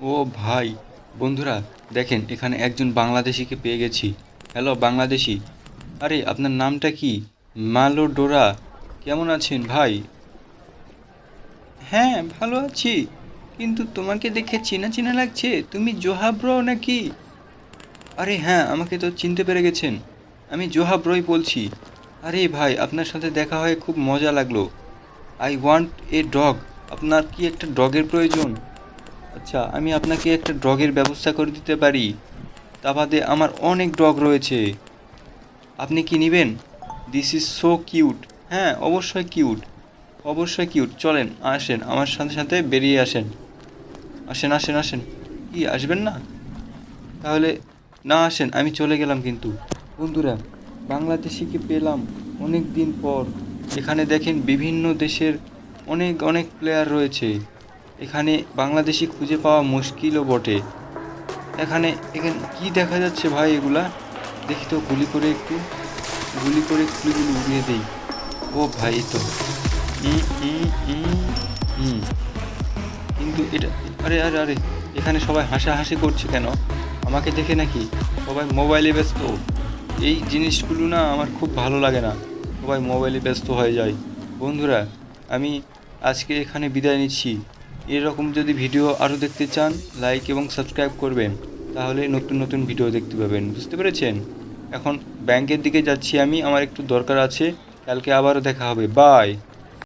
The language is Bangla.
ও ভাই, বন্ধুরা, দেখেন এখানে একজন বাংলাদেশিকে পেয়ে গেছি। হ্যালো বাংলাদেশি, আরে আপনার নামটা কি? মালোডোরা। কেমন আছেন ভাই? হ্যাঁ, ভালো আছি। কিন্তু তোমাকে দেখে চেনা চেনা লাগছে, তুমি জোহাব ব্রো নাকি? আরে হ্যাঁ, আমাকে তো চিনতে পেরে গেছেন। আমি জোহাব রয় বলছি। আরে ভাই, আপনার সাথে দেখা হয়ে খুব মজা লাগলো। I want a dog. আপনার কি একটা ডগের প্রয়োজন? আচ্ছা, আমি আপনাকে একটা ডগের ব্যবস্থা করে দিতে পারি। তা বাদে আমার অনেক ডগ রয়েছে। আপনি কি নিবেন? This is so cute. হ্যাঁ, অবশ্যই কিউট। অবশ্যই কিউট। চলেন, আসেন আমার সাথে সাথে বেরিয়ে আসেন। আসেন আসেন আসেন। কি আসবেন না? তাহলে না আসেন, আমি চলে গেলাম কিন্তু। বন্ধুরা, বাংলাদেশিকে পেলাম অনেক দিন পর। এখানে দেখেন বিভিন্ন দেশের অনেক অনেক প্লেয়ার রয়েছে। এখানে বাংলাদেশি খুঁজে পাওয়া মুশকিলও বটে। এখানে এখানে কি দেখা যাচ্ছে ভাই এগুলা? দেখি তো, গুলি করে একটু, গুলি করে গুলিগুলো উড়িয়ে দেই। ও ভাই, এই তো। হুম হুম হুম হুম। কিন্তু এটা, আরে আরে আরে, এখানে সবাই হাসাহাসি করছে কেন? আমাকে দেখে নাকি? সবাই মোবাইলে ব্যস্ত। এই জিনিসগুলো না আমার খুব ভালো লাগে না। সবাই মোবাইলে ব্যস্ত হয়ে যায়। বন্ধুরা, আমি আজকে এখানে বিদায় নিচ্ছি। এরকম যদি ভিডিও আরও দেখতে চান, লাইক এবং সাবস্ক্রাইব করবেন। তাহলে নতুন নতুন ভিডিও দেখতে পাবেন, বুঝতে পেরেছেন? এখন ব্যাংকের দিকে যাচ্ছি আমি, আমার একটু দরকার আছে। কালকে আবারও দেখা হবে। বাই।